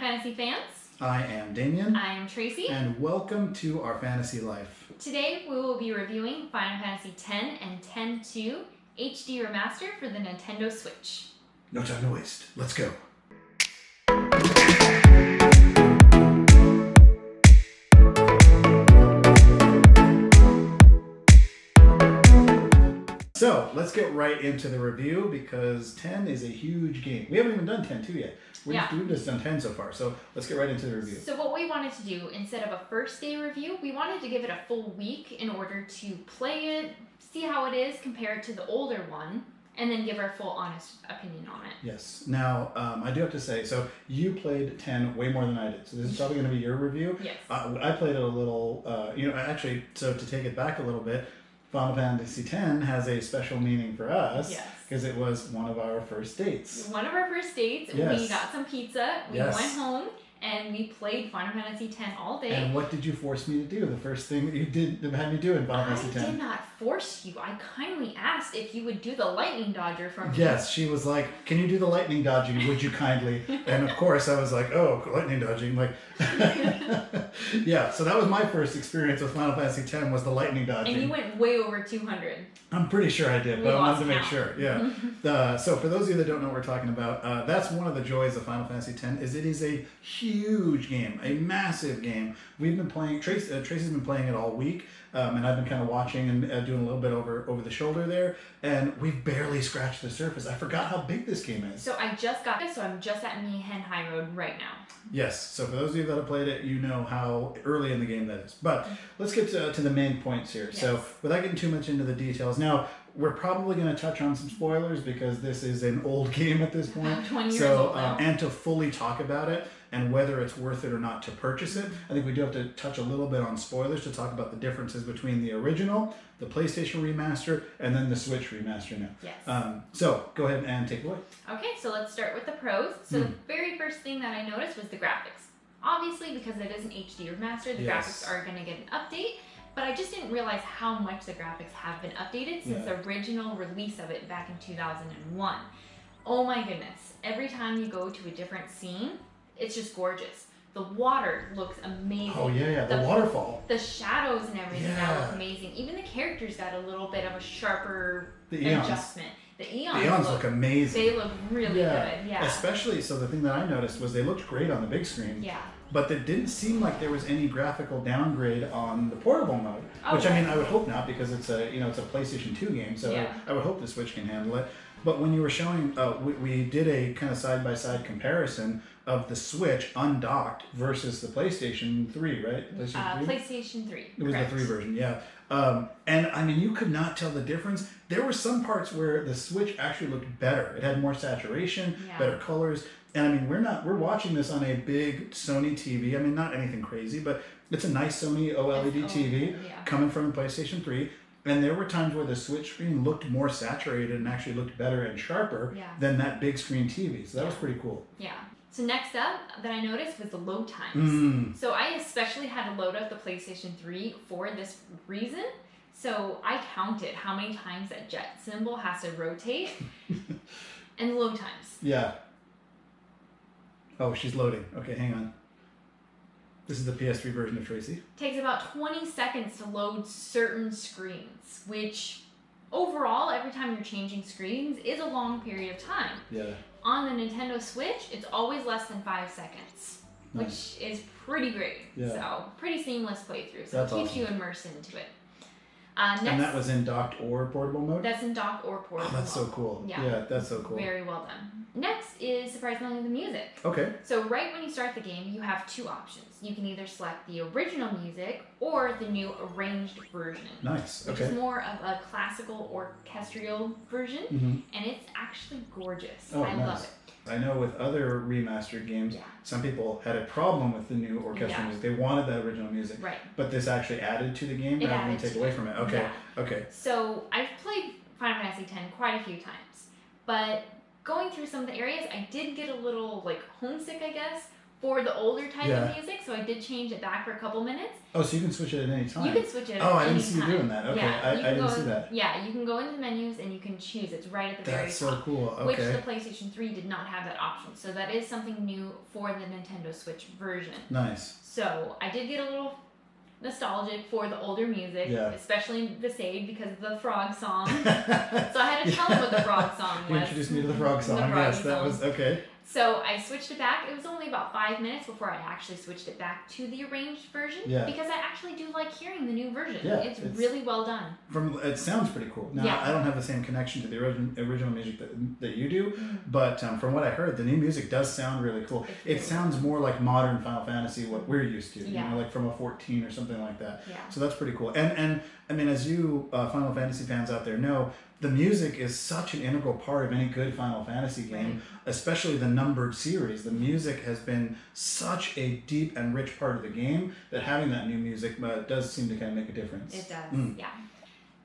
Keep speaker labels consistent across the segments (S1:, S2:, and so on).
S1: Fantasy fans.
S2: I am Damien.
S1: I am Tracy.
S2: And welcome to our fantasy life.
S1: Today we will be reviewing Final Fantasy X and X-2 HD Remaster for the Nintendo Switch.
S2: No time to waste. Let's go. So let's get right into the review because 10 is a huge game. We haven't even done 10-2 yet. We've just done 10 so far. So let's get right into the review.
S1: So what we wanted to do, instead of a first day review, we wanted to give it a full week in order to play it, see how it is compared to the older one, and then give our full honest opinion on it.
S2: Yes. Now, I do have to say, so you played 10 way more than I did. So this is probably going to be your review.
S1: Yes.
S2: I played it a little, actually, so to take it back a little bit, Final Fantasy X has a special meaning for us because it was one of our first dates.
S1: One of our first dates.
S2: Yes.
S1: We got some pizza. We went home and we played Final Fantasy X all day.
S2: And what did you force me to do? The first thing that you had me do in Final Fantasy X?
S1: I did not force you. I kindly asked if you would do the lightning dodger for me.
S2: Yes, she was like, "Can you do the lightning dodging? Would you kindly?" And of course, I was like, "Oh, lightning dodging!" Like, yeah. So that was my first experience with Final Fantasy X was the lightning dodging.
S1: And you went way over 200.
S2: I'm pretty sure I did, but I wanted to make sure. Yeah. So for those of you that don't know what we're talking about, that's one of the joys of Final Fantasy X is it is a huge game, a massive game. We've been playing. Tracy's been playing it all week, and I've been kind of watching and doing a little bit over the shoulder there, and we've barely scratched the surface. I forgot how big this game is.
S1: So I just got this, so I'm just at Mihen High Road right now.
S2: Yes. So for those of you that have played it, you know how early in the game that is. But let's get to the main points here. Yes. So without getting too much into the details, now we're probably going to touch on some spoilers because this is an old game at this point.
S1: 20 years old now.
S2: And to fully talk about it and whether it's worth it or not to purchase it, I think we do have to touch a little bit on spoilers to talk about the differences between the original, the PlayStation remaster, and then the Switch remaster now.
S1: Yes.
S2: So go ahead and take it away.
S1: Okay, so let's start with the pros. So the very first thing that I noticed was the graphics. Obviously, because it is an HD remaster, the graphics are going to get an update. But I just didn't realize how much the graphics have been updated since the original release of it back in 2001. Oh my goodness. Every time you go to a different scene, it's just gorgeous. The water looks amazing.
S2: Oh yeah, the waterfall.
S1: The shadows and everything that look amazing. Even the characters got a little bit of a sharper adjustment. The Eons
S2: look amazing.
S1: They look really good. Yeah.
S2: Especially, so the thing that I noticed was they looked great on the big screen.
S1: Yeah.
S2: But it didn't seem like there was any graphical downgrade on the portable mode, which I mean I would hope not because it's a it's a PlayStation 2 game, so I would hope the Switch can handle it. But when you were showing, we did a kind of side-by-side comparison of the Switch undocked versus the PlayStation 3, right?
S1: PlayStation 3.
S2: It was the 3 version, yeah. And I mean, you could not tell the difference. There were some parts where the Switch actually looked better. It had more saturation, better colors. And I mean, we're watching this on a big Sony TV. I mean, not anything crazy, but it's a nice Sony OLED TV coming from the PlayStation 3. And there were times where the Switch screen looked more saturated and actually looked better and sharper than that big screen TV. So that was pretty cool.
S1: Yeah. So next up that I noticed was the load times. So I especially had to load up the PlayStation 3 for this reason. So I counted how many times that jet symbol has to rotate and the load times.
S2: Yeah. Oh, she's loading. Okay, hang on. This is the PS3 version of Tracy.
S1: Takes about 20 seconds to load certain screens, which overall, every time you're changing screens, is a long period of time.
S2: Yeah.
S1: On the Nintendo Switch, it's always less than 5 seconds, which is pretty great. Yeah. So, pretty seamless playthrough. So, it keeps you immersed into it. Next,
S2: and that was in docked or portable mode?
S1: That's in docked or portable
S2: mode. Oh, that's so cool. Yeah, that's so cool.
S1: Very well done. Next is surprisingly the music.
S2: Okay.
S1: So right when you start the game, you have two options. You can either select the original music or the new arranged version.
S2: Nice.
S1: Which is more of a classical orchestral version, and it's actually gorgeous. I love it.
S2: I know with other remastered games, some people had a problem with the new orchestral music. They wanted that original music.
S1: Right.
S2: But this actually added to the game rather than take away from it. Okay.
S1: Yeah.
S2: Okay.
S1: So I've played Final Fantasy X quite a few times, but going through some of the areas, I did get a little homesick, I guess, for the older type
S2: Yeah.
S1: of music, so I did change it back for a couple minutes.
S2: Oh, so you can switch it at any time.
S1: You can switch it at
S2: Oh, I
S1: any
S2: didn't see you
S1: time.
S2: doing that. Okay,
S1: Yeah,
S2: I
S1: you can
S2: didn't
S1: go
S2: see
S1: in-
S2: that.
S1: Yeah, you can go into the menus and you can choose. It's right at the very
S2: That's so
S1: top.
S2: cool.
S1: Which
S2: Okay.
S1: the PlayStation 3 did not have that option. So that is something new for the Nintendo Switch version.
S2: Nice.
S1: So I did get a little nostalgic for the older music,
S2: Yeah.
S1: especially the Save because of the frog song. So I had to tell them what the frog song was.
S2: You introduced me to the frog song.
S1: The froggy
S2: Yes, that
S1: song.
S2: was okay.
S1: So I switched it back. It was only about 5 minutes before I actually switched it back to the arranged version.
S2: Yeah.
S1: Because I actually do like hearing the new version.
S2: Yeah,
S1: it's
S2: it's-
S1: really well done.
S2: It sounds pretty cool. Now,
S1: Yeah.
S2: I don't have the same connection to the original music that you do,
S1: Mm.
S2: but from what I heard, the new music does sound really cool.
S1: It's
S2: It
S1: really
S2: sounds more like modern Final Fantasy, what we're used to.
S1: Yeah.
S2: You know, like from a 14 or something like that.
S1: Yeah.
S2: So that's pretty cool. And I mean, as you Final Fantasy fans out there know, the music is such an integral part of any good Final Fantasy game, especially the numbered series. The music has been such a deep and rich part of the game that having that new music does seem to kind of make a difference.
S1: It does,
S2: Mm.
S1: yeah.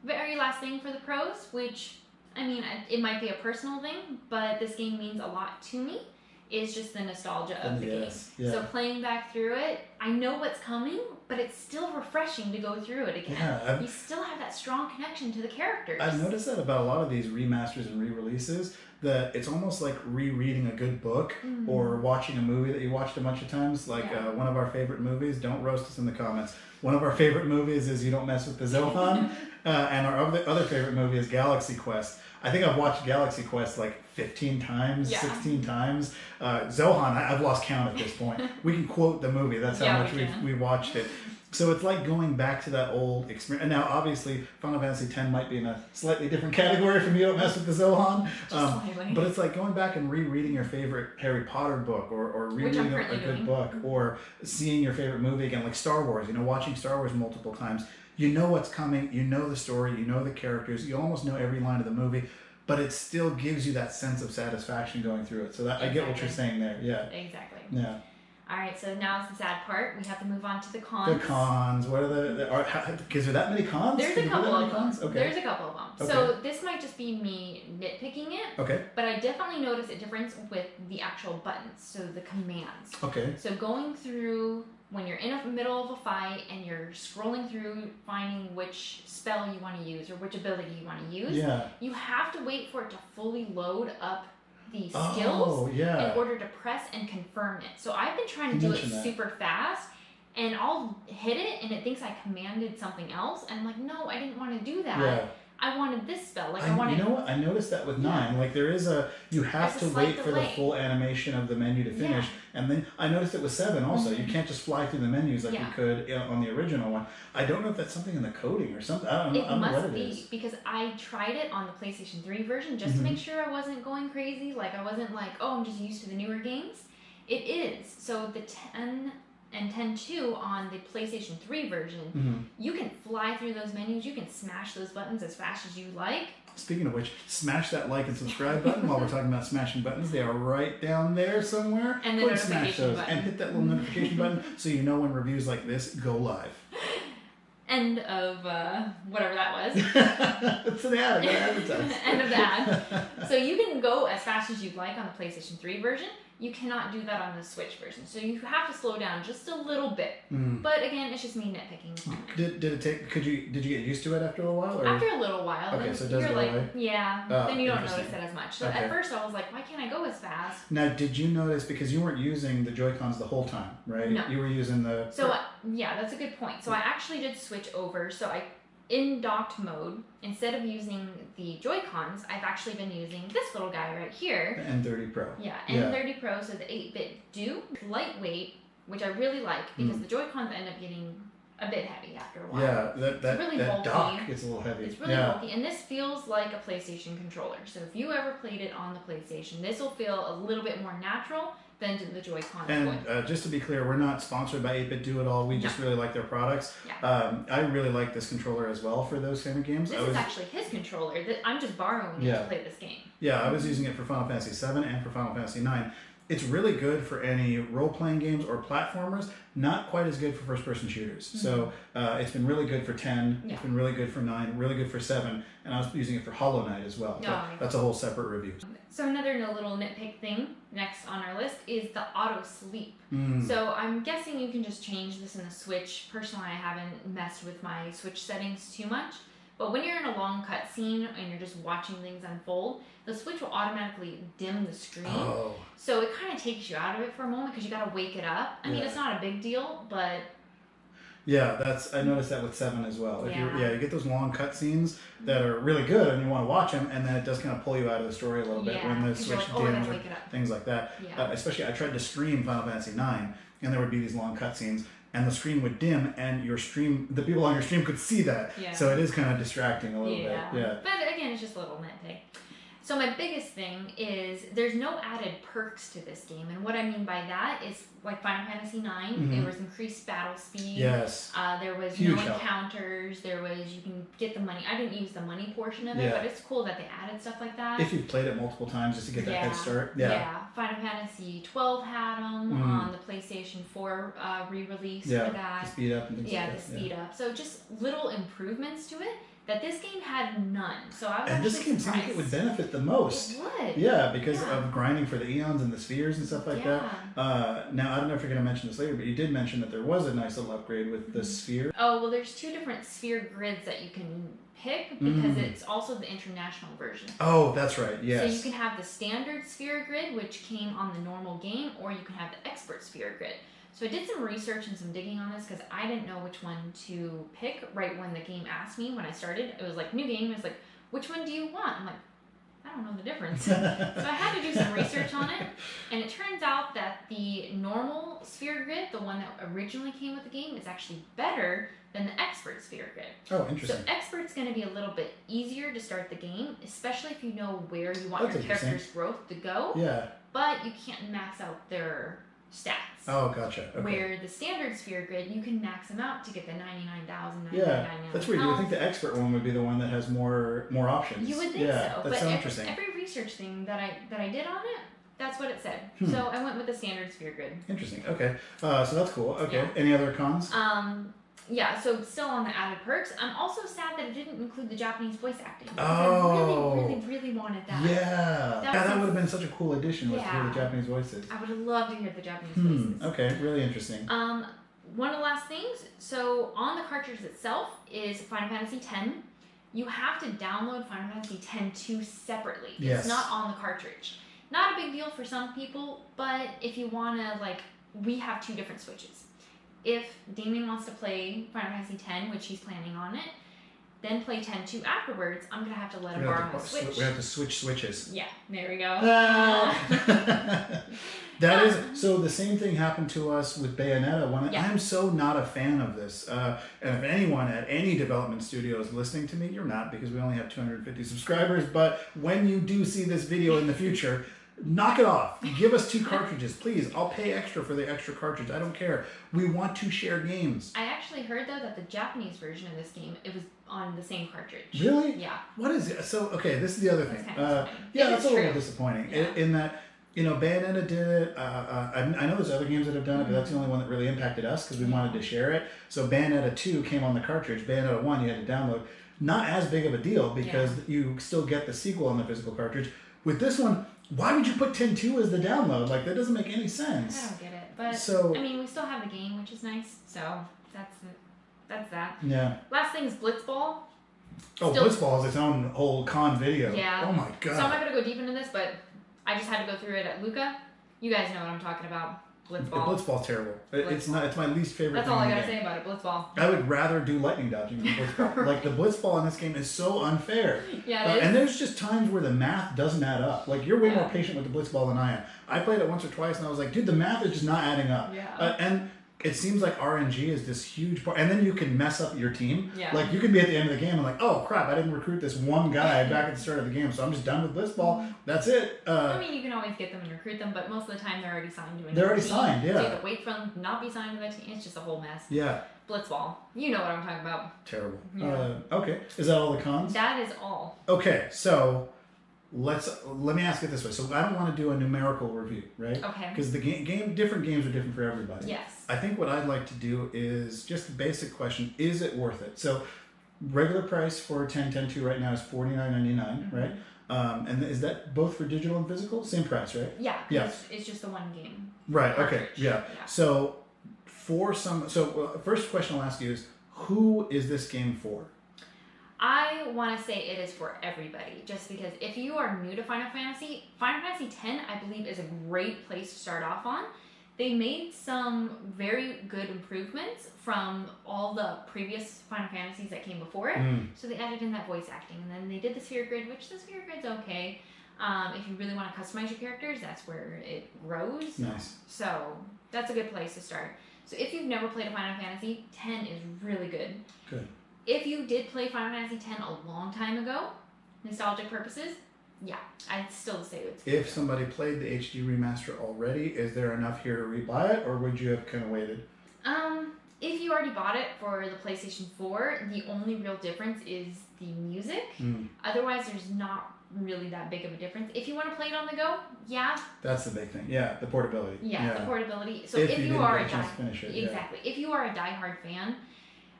S1: Very last thing for the pros, which, I mean, it might be a personal thing, but this game means a lot to me, is just the nostalgia of the
S2: Yes,
S1: game.
S2: yeah.
S1: So playing back through it, I know what's coming, but it's still refreshing to go through it again.
S2: Yeah,
S1: You still have that strong connection to the characters.
S2: I've noticed that about a lot of these remasters and re-releases, that it's almost like rereading a good book
S1: Mhm.
S2: or watching a movie that you watched a bunch of times. Like
S1: Yeah.
S2: one of our favorite movies, don't roast us in the comments, one of our favorite movies is You Don't Mess With the Zohan, and our other favorite movie is Galaxy Quest. I think I've watched Galaxy Quest like 15 times,
S1: Yeah.
S2: 16 times. Zohan, I've lost count at this point. We can quote the movie, that's how
S1: Yeah,
S2: much
S1: we can.
S2: we watched it. So it's like going back to that old experience. And now, obviously, Final Fantasy X might be in a slightly different category from You Don't Mess With the Zohan.
S1: Slightly.
S2: But it's like going back and rereading your favorite Harry Potter book or rereading a
S1: currently
S2: good
S1: doing.
S2: book or seeing your favorite movie again, like Star Wars, watching Star Wars multiple times. You know what's coming, you know the story, you know the characters, you almost know every line of the movie, but it still gives you that sense of satisfaction going through it. So that I get what you're saying there. Yeah.
S1: Exactly.
S2: Yeah.
S1: All right, so now is the sad part. We have to move on to the cons.
S2: The cons. What are is there that many cons?
S1: There's
S2: Can
S1: a
S2: you put
S1: couple
S2: that
S1: of
S2: many
S1: them.
S2: cons? Okay.
S1: There's a couple of them. So this might just be me nitpicking it,
S2: Okay.
S1: but I definitely notice a difference with the actual buttons, so the commands.
S2: Okay.
S1: So going through when you're in the middle of a fight and you're scrolling through finding which spell you want to use or which ability you want to use,
S2: Yeah.
S1: you have to wait for it to fully load up the
S2: Oh,
S1: skills
S2: yeah.
S1: in order to press and confirm it. So I've been trying to
S2: You
S1: do it
S2: mentioned that.
S1: super fast, and I'll hit it and it thinks I commanded something else, and I'm like, no, I didn't want to do that.
S2: Yeah.
S1: I wanted this spell. Like I wanted.
S2: You know what? I noticed that with 9. Like there is you have
S1: There's a
S2: to
S1: slight
S2: wait for the
S1: delay.
S2: full animation of the menu to finish, and then I noticed it with 7 also. You can't just fly through the menus like you
S1: Yeah.
S2: could on the original one. I don't know if that's something in the coding or something. I don't know.
S1: It
S2: I don't know
S1: must
S2: what it
S1: be
S2: is.
S1: because I tried it on the PlayStation 3 version just to
S2: Mhm.
S1: make sure I wasn't going crazy. Like I wasn't like, oh, I'm just used to the newer games. It is. So the 10 and 10.2 on the PlayStation 3 version,
S2: Mhm.
S1: you can fly through those menus. You can smash those buttons as fast as you like.
S2: Speaking of which, smash that like and subscribe button while we're talking about smashing buttons. They are right down there somewhere.
S1: And the
S2: Go smash
S1: notification
S2: those
S1: button.
S2: and hit that little notification button so you know when reviews like this go live.
S1: End of whatever that was.
S2: It's an ad. I gotta advertise.
S1: End of the ad. So you can go as fast as you'd like on the PlayStation 3 version. You cannot do that on the Switch version. So you have to slow down just a little bit.
S2: Mm.
S1: But again, it's just me nitpicking.
S2: Did it take? Did you get used to it after a while? Or?
S1: After a little while,
S2: Okay,
S1: then
S2: so it does
S1: you're
S2: go
S1: like,
S2: away?
S1: yeah,
S2: Oh,
S1: then you don't
S2: interesting.
S1: notice it as much. So
S2: Okay.
S1: at first I was like, why can't I go as fast?
S2: Now, did you notice, because you weren't using the Joy-Cons the whole time, right?
S1: No.
S2: You were using the...
S1: So yeah, that's a good point. So I actually did switch over. So in docked mode, instead of using the Joy-Cons, I've actually been using this little guy right here.
S2: The N30 Pro.
S1: Yeah,
S2: Yeah.
S1: N30 Pro, so the 8-bit do. Lightweight, which I really like because the Joy-Cons end up getting a bit heavy after a while.
S2: Yeah, that
S1: really
S2: that
S1: bulky.
S2: dock gets a little heavy.
S1: It's really
S2: yeah.
S1: bulky, and this feels like a PlayStation controller. So if you ever played it on the PlayStation, this will feel a little bit more natural than the Joy-Cons would.
S2: And just to be clear, we're not sponsored by 8-Bit Do It All. We just really like their products.
S1: Yeah.
S2: I really like this controller as well for those kind of games.
S1: This is actually his controller. That I'm just borrowing it to play this game.
S2: Yeah, I was using it for Final Fantasy 7 and for Final Fantasy 9. It's really good for any role-playing games or platformers. Not quite as good for first-person shooters.
S1: Mm-hmm.
S2: So it's been really good for 10.
S1: Yeah.
S2: It's been really good for 9. Really good for 7. And I was using it for Hollow Knight as well. But that's a whole separate review.
S1: So another little nitpick thing next on our list is the auto sleep.
S2: Mm.
S1: So I'm guessing you can just change this in the Switch. Personally, I haven't messed with my Switch settings too much. But when you're in a long cutscene and you're just watching things unfold, the Switch will automatically dim the screen.
S2: Oh.
S1: So it kind of takes you out of it for a moment because you got to wake it up. I mean, it's not a big deal, but...
S2: Yeah, I noticed that with 7 as well. If
S1: Yeah.
S2: you get those long cutscenes that are really good and you want to watch them, and then it does kind of pull you out of the story a little bit when the Switch dims or things like that.
S1: Yeah.
S2: Especially, I tried to stream Final Fantasy 9, and there would be these long cutscenes, and the screen would dim, and the people on your stream could see that.
S1: Yeah.
S2: So it is kind of distracting a little bit. Yeah.
S1: But again, it's just a little nitpick. So my biggest thing is there's no added perks to this game, and what I mean by that is like Final Fantasy 9, there was increased battle speed.
S2: Yes.
S1: There was
S2: Huge
S1: no
S2: help.
S1: encounters. There was you can get the money. I didn't use the money portion of it, but it's cool that they added stuff like that.
S2: If you've played it multiple times just to get that head start. Yeah.
S1: Final Fantasy 12 had them on the PlayStation 4 re-release for that.
S2: The speed up and things like that.
S1: The speed up. So just little improvements to it that this game had none. So I was
S2: and
S1: actually
S2: this game seems like it would benefit the most.
S1: It would.
S2: Yeah, because of grinding for the eons and the spheres and stuff like that.
S1: Yeah.
S2: Now, I don't know if you're going to mention this later, but you did mention that there was a nice little upgrade with the sphere.
S1: Oh, well, there's 2 different sphere grids that you can pick because it's also the international version.
S2: Oh, that's right. Yes.
S1: So you can have the standard sphere grid, which came on the normal game, or you can have the expert sphere grid. So I did some research and some digging on this because I didn't know which one to pick right when the game asked me when I started. It was like, new game. It was like, which one do you want? I'm like, I don't know the difference. So I had to do some research on it. And it turns out that the normal sphere grid, the one that originally came with the game, is actually better than the expert sphere grid.
S2: Oh, interesting.
S1: So expert's going to be a little bit easier to start the game, especially if you know where you want your character's growth to go.
S2: Yeah.
S1: But you can't max out their stats.
S2: Oh, gotcha. Okay.
S1: Where the standard sphere grid, you can max them out to get the 99,000,
S2: Yeah, that's weird. You would think the expert one would be the one that has more options.
S1: You would think so.
S2: That's so interesting.
S1: Every research thing that I did on it, that's what it said. So I went with the standard sphere grid.
S2: Interesting. Okay. So that's cool. Okay. Yeah. Any other cons?
S1: Yeah, so still on the added perks. I'm also sad that it didn't include the Japanese voice acting.
S2: Oh.
S1: I really wanted that.
S2: Yeah. That would have been such a cool addition to hear the Japanese voices.
S1: I would have loved to hear the Japanese voices.
S2: Okay, really interesting.
S1: One of the last things, so on the cartridge itself is Final Fantasy X. You have to download Final Fantasy X-2 separately.
S2: Yes.
S1: It's not on the cartridge. Not a big deal for some people, but if you want to, we have 2 different Switches. If Damien wants to play Final Fantasy X, which he's planning on it, then play X-2 afterwards, I'm going to have to let him borrow my Switch.
S2: We have to switch switches.
S1: Yeah, there we go.
S2: That is, so the same thing happened to us with Bayonetta. I'm so not a fan of this. And if anyone at any development studio is listening to me, you're not, because we only have 250 subscribers. But when you do see this video in the future, knock it off. Give us 2 cartridges, please. I'll pay extra for the extra cartridge. I don't care. We want to share games.
S1: I actually heard, though, that the Japanese version of this game, it was on the same cartridge.
S2: Really?
S1: Yeah.
S2: What is it? So, okay, this is the other thing. That's a little disappointing.
S1: Yeah.
S2: In that, Bayonetta did it. I know there's other games that have done it, but that's the only one that really impacted us because we wanted to share it. So Bayonetta 2 came on the cartridge. Bayonetta 1 you had to download. Not as big of a deal because you still get the sequel on the physical cartridge. With this one, why would you put 10.2 as the download? That doesn't make any sense.
S1: I don't get it. But, we still have the game, which is nice. So, that's that.
S2: Yeah.
S1: Last thing is Blitzball.
S2: Blitzball is its own whole con video.
S1: Yeah.
S2: Oh my god.
S1: So I'm not going to go deep into this, but I just had to go through it at Luca. You guys know what I'm talking about. Blitzball.
S2: Blitzball's terrible. It's my least favorite
S1: That's
S2: thing
S1: all I got to say about it, Blitzball.
S2: I would rather do lightning dodging than Blitzball. The Blitzball in this game is so unfair.
S1: Yeah, it is.
S2: And there's just times where the math doesn't add up. You're way more patient with the Blitzball than I am. I played it once or twice and I was like, dude, the math is just not adding up.
S1: Yeah.
S2: And it seems like RNG is this huge part. And then you can mess up your team.
S1: Yeah.
S2: You can be at the end of the game and oh crap, I didn't recruit this one guy back at the start of the game, so I'm just done with Blitzball. That's it.
S1: You can always get them and recruit them, but most of the time they're already signed to another
S2: They're already
S1: team.
S2: signed, yeah.
S1: So you have to wait for them to not be signed to that team. It's just a whole mess.
S2: Yeah.
S1: Blitzball. You know what I'm talking about.
S2: Terrible.
S1: Yeah.
S2: Okay. Is that all the cons?
S1: That is all.
S2: Okay, so let me ask it this way. So I don't want to do a numerical review, right?
S1: Okay.
S2: Because the different games are different for everybody.
S1: Yes.
S2: I think what I'd like to do is just a basic question: is it worth it? So regular price for 10.10.2 right now is $49.99, right? And is that both for digital and physical? Same price, right?
S1: Yeah.
S2: Yeah.
S1: It's just the one game.
S2: Right.
S1: Cartridge.
S2: Okay. Yeah. So first question I'll ask you is, who is this game for?
S1: I want to say it is for everybody, just because if you are new to Final Fantasy X, I believe, is a great place to start off on. They made some very good improvements from all the previous Final Fantasies that came before it. So they added in that voice acting, and then they did the sphere grid, which the sphere grid's okay. If you really want to customize your characters, that's where it grows.
S2: Nice.
S1: So that's a good place to start. So if you've never played a Final Fantasy, 10 is really good.
S2: Good.
S1: If you did play Final Fantasy X a long time ago, nostalgic purposes, yeah, I'd still say it's good.
S2: If somebody played the HD remaster already, is there enough here to rebuy it, or would you have kind of waited?
S1: If you already bought it for the PlayStation 4, the only real difference is the music. Otherwise, there's not really that big of a difference. If you want to play it on the go, yeah.
S2: That's the big thing. Yeah, the portability.
S1: Yeah, the portability. So
S2: if
S1: you are
S2: a chance to finish it,
S1: exactly. If you are a diehard fan.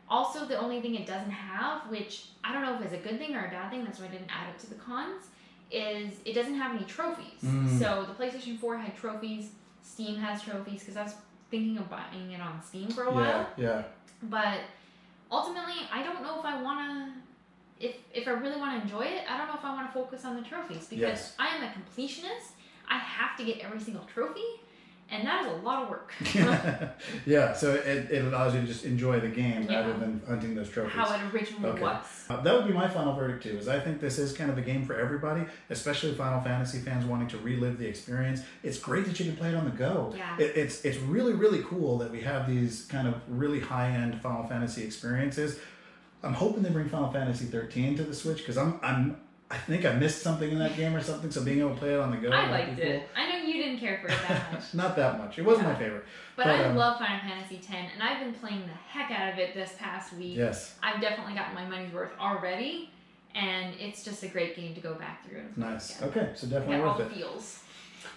S1: Also, the only thing it doesn't have, which I don't know if it's a good thing or a bad thing, that's why I didn't add it to the cons, is it doesn't have any trophies. So the PlayStation 4 had trophies, Steam has trophies, because I was thinking of buying it on Steam for a while.
S2: Yeah.
S1: But ultimately, I don't know if I want to, if I really want to enjoy it, I don't know if I want to focus on the trophies, because I am a completionist. I have to get every single trophy. And that is a lot of work.
S2: Yeah, so it allows you to just enjoy the game rather than hunting those trophies.
S1: How it originally was.
S2: That would be my final verdict too, is I think this is kind of a game for everybody, especially Final Fantasy fans wanting to relive the experience. It's great that you can play it on the go.
S1: Yeah.
S2: It's really, really cool that we have these kind of really high-end Final Fantasy experiences. I'm hoping they bring Final Fantasy 13 to the Switch, because I think I missed something in that game or something, so being able to play it on the go
S1: I
S2: would
S1: liked
S2: be cool.
S1: it. I know you didn't care for it that much.
S2: Not that much. It wasn't my favorite.
S1: But I love Final Fantasy X, and I've been playing the heck out of it this past week.
S2: Yes.
S1: I've definitely gotten my money's worth already, and it's just a great game to go back through and play
S2: Nice.
S1: again.
S2: Okay, so definitely
S1: all
S2: worth
S1: the
S2: it.
S1: feels.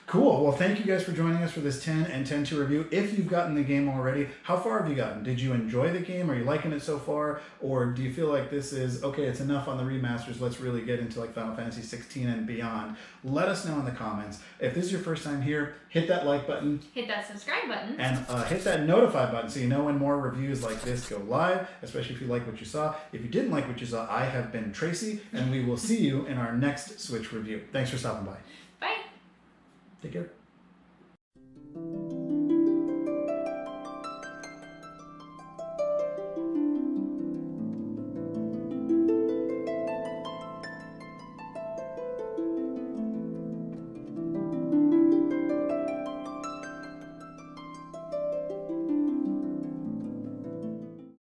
S2: Cool. Well, thank you guys for joining us for this 10 and 10.2 review. If you've gotten the game already, how far have you gotten? Did you enjoy the game? Are you liking it so far? Or do you feel like this is, okay, it's enough on the remasters, let's really get into like Final Fantasy 16 and beyond? Let us know in the comments. If this is your first time here, hit that like button.
S1: Hit that subscribe button.
S2: And hit that notify button so you know when more reviews like this go live, especially if you like what you saw. If you didn't like what you saw, I have been Tracy, and we will see you in our next Switch review. Thanks for stopping by.
S1: Bye.
S2: Take care.